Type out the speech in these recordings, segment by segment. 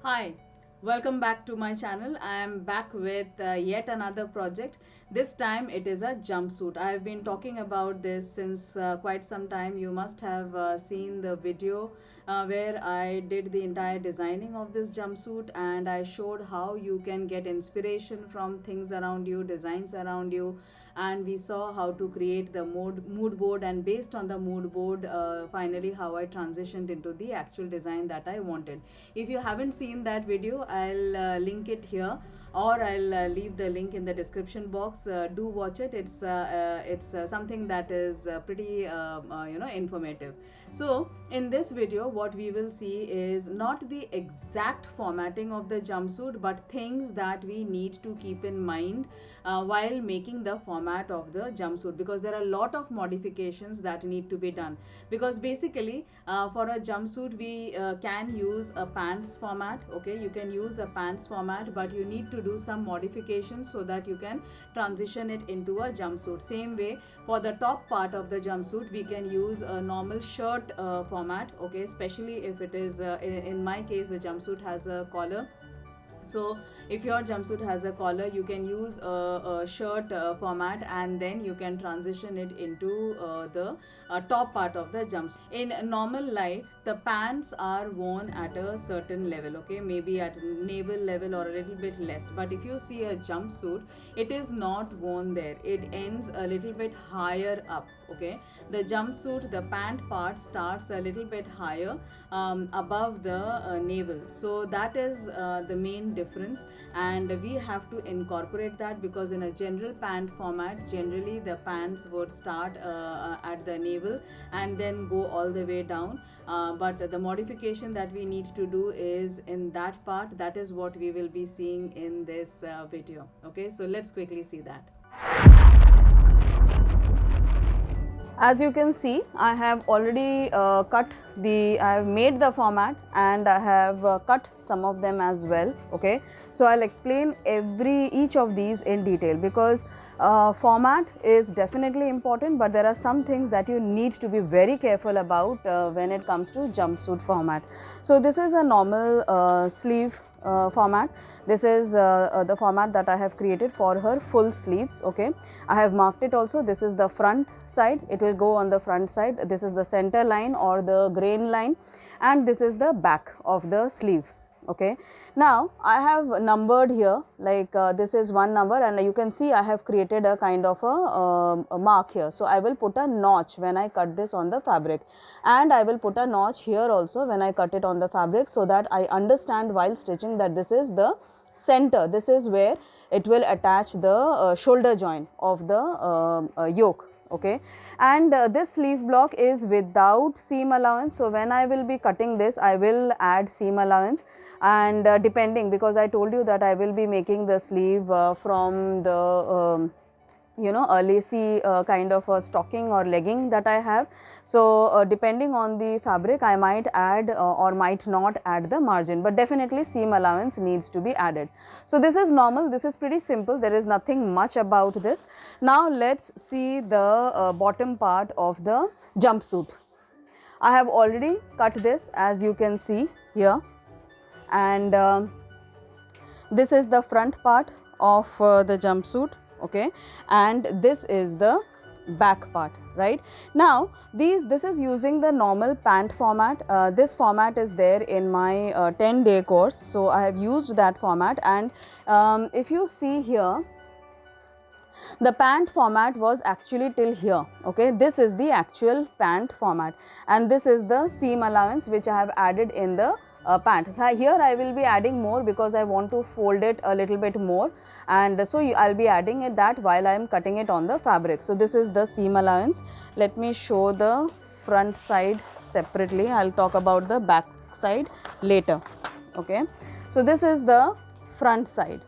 Hi, welcome back to my channel. I am back with yet another project. This time it is a jumpsuit. I have been talking about this since quite some time. You must have seen the video where I did the entire designing of this jumpsuit, and I showed how you can get inspiration from things around you, designs around you, and we saw how to create the mood board, and based on the mood board finally how I transitioned into the actual design that I wanted. If you haven't seen that video, I'll link it here, or I'll leave the link in the description box. Do watch it. It's something that is pretty informative. So in this video what we will see is not the exact formatting of the jumpsuit, but things that we need to keep in mind while making the format of the jumpsuit, because there are a lot of modifications that need to be done. Because basically for a jumpsuit we can use a pants format. Okay, you can use a pants format, but you need to do some modifications so that you can transition it into a jumpsuit. Same way, for the top part of the jumpsuit we can use a normal shirt format. Okay, especially if it is in my case the jumpsuit has a collar. So if your jumpsuit has a collar, you can use a shirt format, and then you can transition it into the top part of the jumpsuit. In normal life the pants are worn at a certain level, okay, maybe at navel level or a little bit less, but if you see a jumpsuit, it is not worn there, it ends a little bit higher up. Okay, the jumpsuit, the pant part starts a little bit higher above the navel. So that is the main difference, and we have to incorporate that, because in a general pant format generally the pants would start at the navel and then go all the way down, but the modification that we need to do is in that part. That is what we will be seeing in this video. Okay, so let's quickly see that. As you can see, I have already I have made the format, and I have cut some of them as well. Okay, so I'll explain each of these in detail, because format is definitely important, but there are some things that you need to be very careful about when it comes to jumpsuit format. So this is a normal sleeve format. This is the format that I have created for her full sleeves. Okay, I have marked it also. This is the front side, it will go on the front side. This is the center line or the grain line, and this is the back of the sleeve. Okay, now I have numbered here, like this is one number, and you can see I have created a kind of a mark here. So I will put a notch when I cut this on the fabric, and I will put a notch here also when I cut it on the fabric, so that I understand while stitching that this is the center, this is where it will attach the shoulder joint of the yoke. Okay, and this sleeve block is without seam allowance. So when I will be cutting this, I will add seam allowance, and depending, because I told you that I will be making the sleeve from the a lacy kind of a stocking or legging that I have. So depending on the fabric I might add or might not add the margin, but definitely seam allowance needs to be added. So this is normal, this is pretty simple, there is nothing much about this. Now let's see the bottom part of the jumpsuit. I have already cut this, as you can see here, and this is the front part of the jumpsuit. Okay, and this is the back part. Right now this is using the normal pant format. This format is there in my 10-day course, so I have used that format. And if you see here, the pant format was actually till here. Okay, this is the actual pant format, and this is the seam allowance which I have added in the pant. Here I will be adding more because I want to fold it a little bit more, and so I'll be adding it that while I am cutting it on the fabric. So this is the seam allowance. Let me show the front side separately. I'll talk about the back side later. Okay, so this is the front side.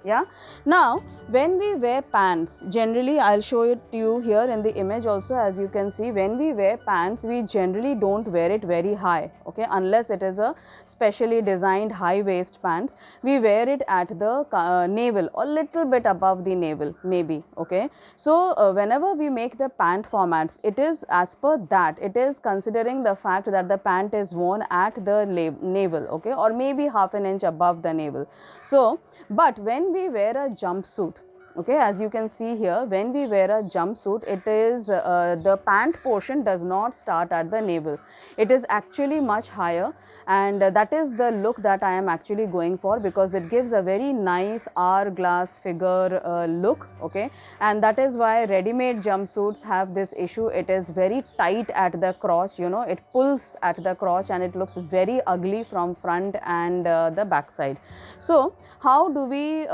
Yeah. Now when we wear pants, generally I'll show it to you here in the image also. As you can see, when we wear pants, we generally don't wear it very high, okay, unless it is a specially designed high waist pants. We wear it at the navel or little bit above the navel maybe, okay. So whenever we make the pant formats, it is as per that, it is considering the fact that the pant is worn at the navel, okay, or maybe half an inch above the navel. So but when we wear a jumpsuit, okay, as you can see here, when we wear a jumpsuit, it is the pant portion does not start at the navel. It is actually much higher, and that is the look that I am actually going for, because it gives a very nice hourglass figure look, okay. And that is why ready-made jumpsuits have this issue. It is very tight at the crotch, you know, it pulls at the crotch and it looks very ugly from front and the back side. So how do we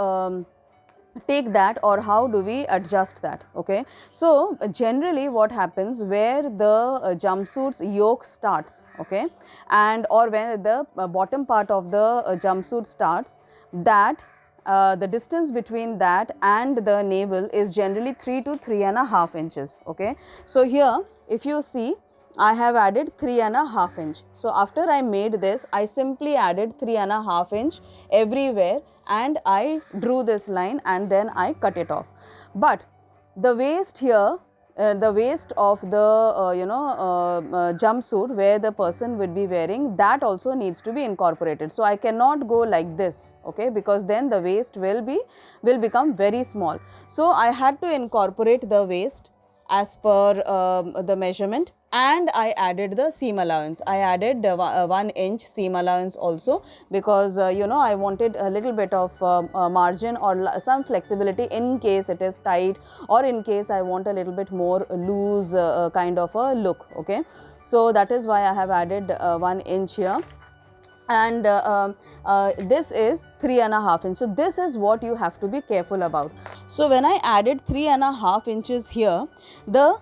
take that, or how do we adjust that, okay. So generally what happens, where the jumpsuit's yoke starts, okay, and or when the bottom part of the jumpsuit starts, that the distance between that and the navel is generally 3 to 3.5 inches, okay. So here if you see, I have added 3.5 inch. So after I made this, I simply added 3.5 inch everywhere, and I drew this line and then I cut it off. But the waist here, the waist of the jumpsuit where the person would be wearing, that also needs to be incorporated. So I cannot go like this, okay, because then the waist will become very small. So I had to incorporate the waist as per the measurement, and I added the seam allowance. I added 1 inch seam allowance also, because I wanted a little bit of margin or some flexibility in case it is tight, or in case I want a little bit more loose kind of a look, okay. So that is why I have added 1 inch here, and this is 3.5 inch. So this is what you have to be careful about. So when I added 3.5 inches here, the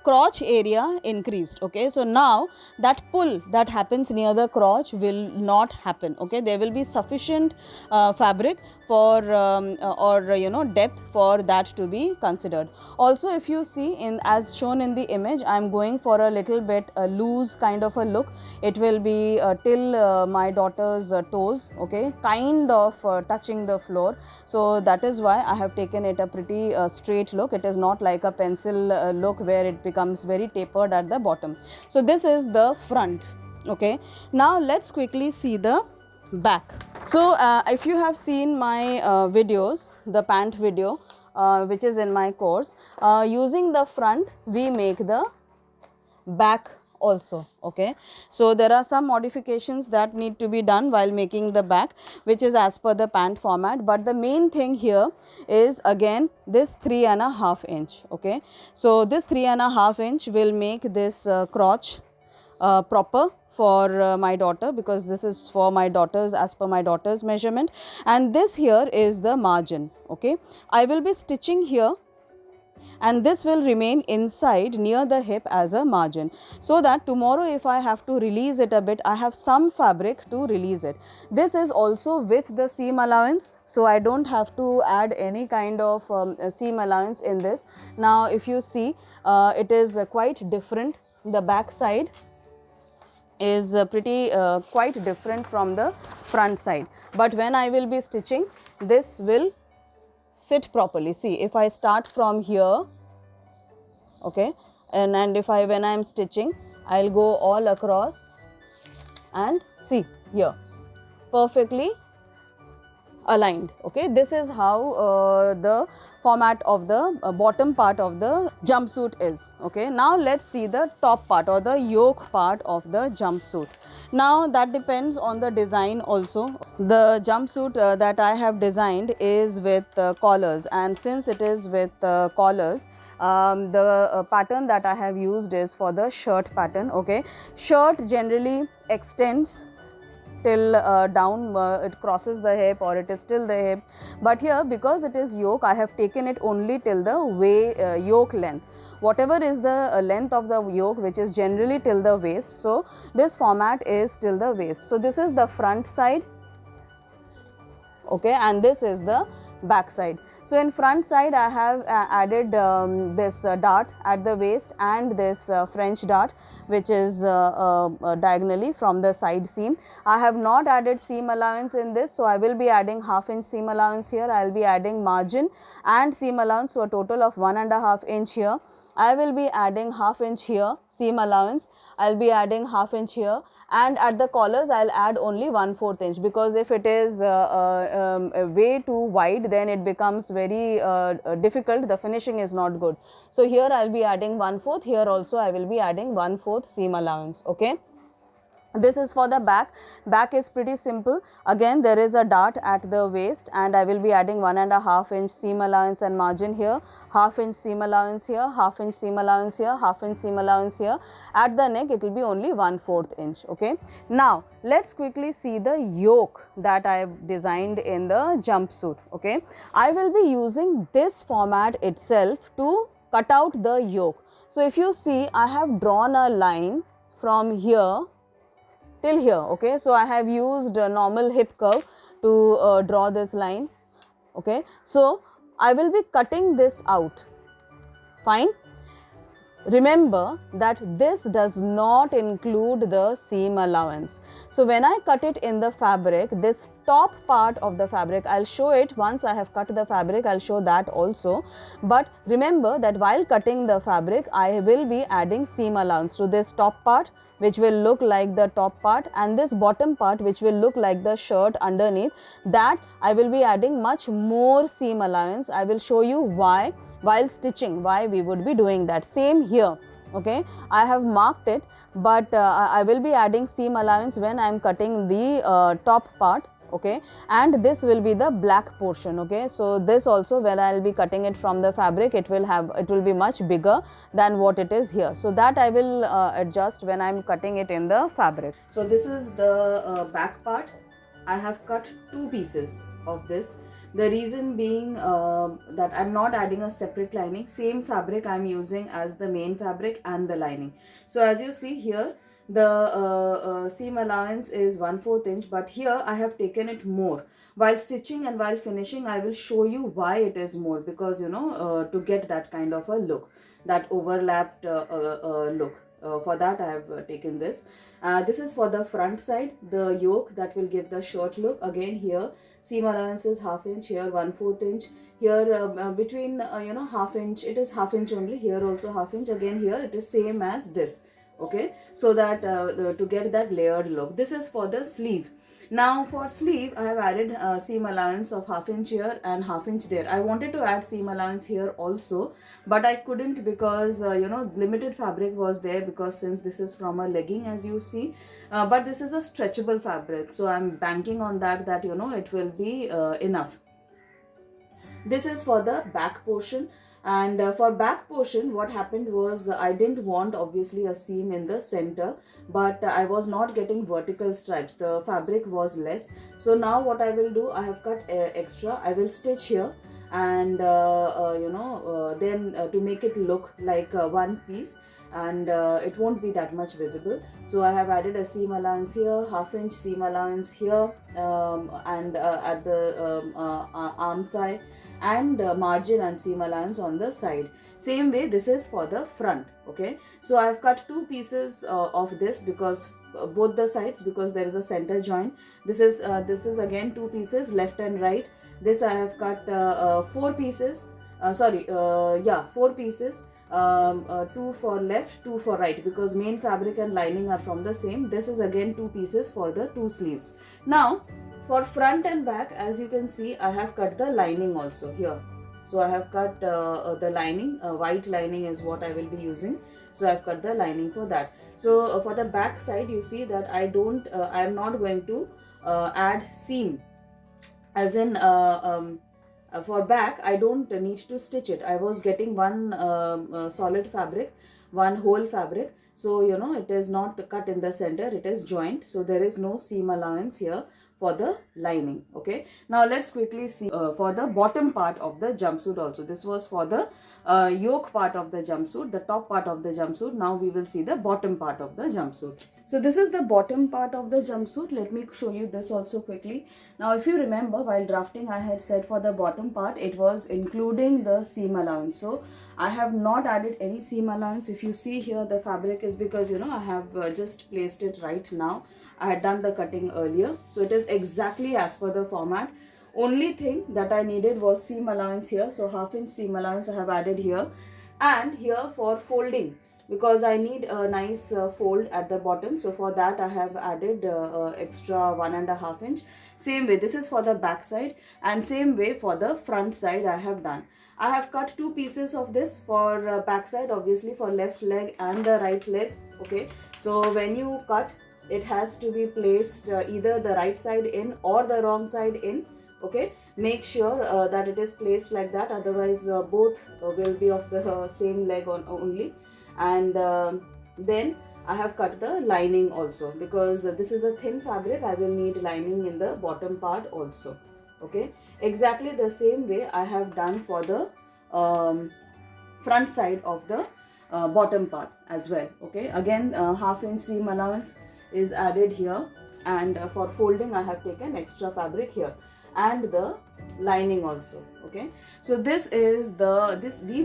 crotch area increased, okay. So now that pull that happens near the crotch will not happen, okay. There will be sufficient fabric for depth for that to be considered. Also, if you see, in as shown in the image, I am going for a little bit loose kind of a look. It will be till my daughter's toes, okay, kind of touching the floor. So that is why I have taken it a pretty straight look. It is not like a pencil look where it becomes very tapered at the bottom. So this is the front, okay. Now let's quickly see the back. So if you have seen my videos, the pant video which is in my course, using the front we make the back also, okay. So there are some modifications that need to be done while making the back, which is as per the pant format, but the main thing here is again this 3.5 inch, okay. So this 3.5 inch will make this crotch proper for my daughter, because this is for my daughter's, as per my daughter's measurement, and this here is the margin, okay. I will be stitching here, and this will remain inside near the hip as a margin, so that tomorrow if I have to release it a bit, I have some fabric to release it. This is also with the seam allowance, so I don't have to add any kind of seam allowance in this. Now if you see, it is quite different. The back side is pretty quite different from the front side, but when I will be stitching, this will sit properly. See, if I start from here, okay, and if when I am stitching, I'll go all across, and see here, perfectly aligned, okay. This is how the format of the bottom part of the jumpsuit is, okay. Now let's see the top part, or the yoke part of the jumpsuit. Now that depends on the design also. The jumpsuit that I have designed is with collars, and since it is with collars, the pattern that I have used is for the shirt pattern, okay. Shirt generally extends till down, it crosses the hip, or it is till the hip, but here because it is yoke, I have taken it only till the yoke length. Whatever is the length of the yoke, which is generally till the waist, so this format is till the waist. So this is the front side, okay, and this is the back side. So in front side I have added this dart at the waist and this French dart which is diagonally from the side seam. I have not added seam allowance in this, so I will be adding ½ inch seam allowance here. I will be adding margin and seam allowance, so a total of 1½ inch here. I will be adding ½ inch here seam allowance, I will be adding ½ inch here, and at the collars I will add only 1/4 inch, because if it is way too wide then it becomes very difficult, the finishing is not good. So here I will be adding 1/4, here also I will be adding 1/4 seam allowance, okay. This is for the back. Back is pretty simple. Again, there is a dart at the waist and I will be adding 1½ inch seam allowance and margin here, ½ inch seam allowance here, ½ inch seam allowance here, ½ inch seam allowance here. At the neck, it will be only 1/4 inch, okay. Now, let's quickly see the yoke that I have designed in the jumpsuit, okay. I will be using this format itself to cut out the yoke. So, if you see, I have drawn a line from here till here, okay. So, I have used a normal hip curve to draw this line, okay. So, I will be cutting this out, fine. Remember that this does not include the seam allowance. So, when I cut it in the fabric, this top part of the fabric, I will show it once I have cut the fabric, I will show that also. But remember that while cutting the fabric, I will be adding seam allowance to this top part, which will look like the top part, and this bottom part which will look like the shirt underneath, that I will be adding much more seam allowance. I will show you why while stitching, why we would be doing that. Same here, okay. I have marked it, but I will be adding seam allowance when I am cutting the top part, okay, and this will be the black portion, okay. So, this also when I will be cutting it from the fabric, it will be much bigger than what it is here. So, that I will adjust when I am cutting it in the fabric. So, this is the back part. I have cut 2 pieces of this. The reason being that I am not adding a separate lining, same fabric I am using as the main fabric and the lining. So, as you see here, the seam allowance is 1/4 inch, but here I have taken it more. While stitching and while finishing, I will show you why it is more, because you know, to get that kind of a look, that overlapped look. For that I have taken this. This is for the front side, the yoke that will give the shirt look. Again here seam allowance is ½ inch, here 1/4 inch, here between you know, ½ inch, it is ½ inch only, here also ½ inch, again here it is same as this, okay. So that to get that layered look. This is for the sleeve. Now for sleeve, I have added seam allowance of ½ inch here and ½ inch there. I wanted to add seam allowance here also, but I couldn't because you know, limited fabric was there, because since this is from a legging, as you see, but this is a stretchable fabric, so I'm banking on that you know, it will be enough. This is for the back portion. And for back portion, what happened was I didn't want obviously a seam in the center, but I was not getting vertical stripes. The fabric was less. So now what I will do, I have cut extra. I will stitch here, and you know, then to make it look like one piece, and it won't be that much visible. So I have added a seam allowance here, ½ inch seam allowance here, and at the arm side, and margin and seam allowance on the side. Same way, this is for the front, okay. So I have cut 2 pieces of this, because both the sides, because there is a center joint. This is again 2 pieces, left and right. This I have cut 4 pieces, 4 pieces, 2 for left, 2 for right, because main fabric and lining are from the same. This is again 2 pieces for the 2 sleeves. Now for front and back, as you can see, I have cut the lining also here. So I have cut the lining, white lining is what I will be using. So I have cut the lining for that. So for the back side, you see that I am not going to add seam, as in for back I don't need to stitch it. I was getting one solid fabric, one whole fabric. So you know, it is not cut in the center, it is joint. So there is no seam allowance here for the lining, okay. Now let's quickly see for the bottom part of the jumpsuit also. This was for the yoke part of the jumpsuit, the top part of the jumpsuit. Now we will see the bottom part of the jumpsuit. So this is the bottom part of the jumpsuit. Let me show you this also quickly. Now if you remember, while drafting I had said for the bottom part it was including the seam allowance. So I have not added any seam allowance. If you see here the fabric is because I have just placed it right now. I had done the cutting earlier. So it is exactly as per the format. Only thing that I needed was seam allowance here. So half-inch seam allowance I have added here. And here for folding, because I need a nice fold at the bottom, so for that I have added extra 1.5 inch. Same way, this is for the back side, and same way for the front side I have done. I have cut two pieces of this for back side, obviously for left leg and the right leg. Okay, so when you cut, it has to be placed either the right side in or the wrong side in. Okay, make sure that it is placed like that, otherwise both will be of the same leg on only. And then I have cut the lining also, because this is a thin fabric. I will need lining in the bottom part also. Okay, exactly the same way I have done for the front side of the bottom part as well. Okay, again half-inch seam allowance is added here, and for folding I have taken extra fabric here, and the lining also. Okay, so these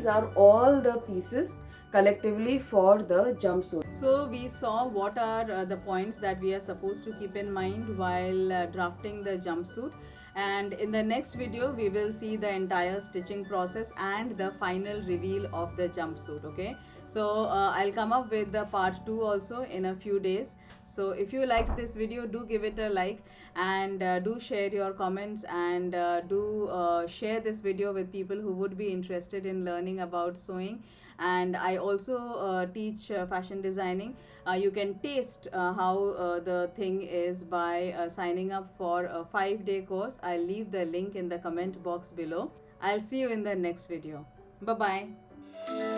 are all the pieces collectively for the jumpsuit. So we saw what are the points that we are supposed to keep in mind while drafting the jumpsuit, and in the next video we will see the entire stitching process and the final reveal of the jumpsuit. Okay, so I'll come up with the part 2 also in a few days. So if you liked this video, do give it a like, and do share your comments, and do share this video with people who would be interested in learning about sewing. And I also teach fashion designing. You can taste how the thing is by signing up for a 5-day course. I'll leave the link in the comment box below. I'll see you in the next video. Bye bye.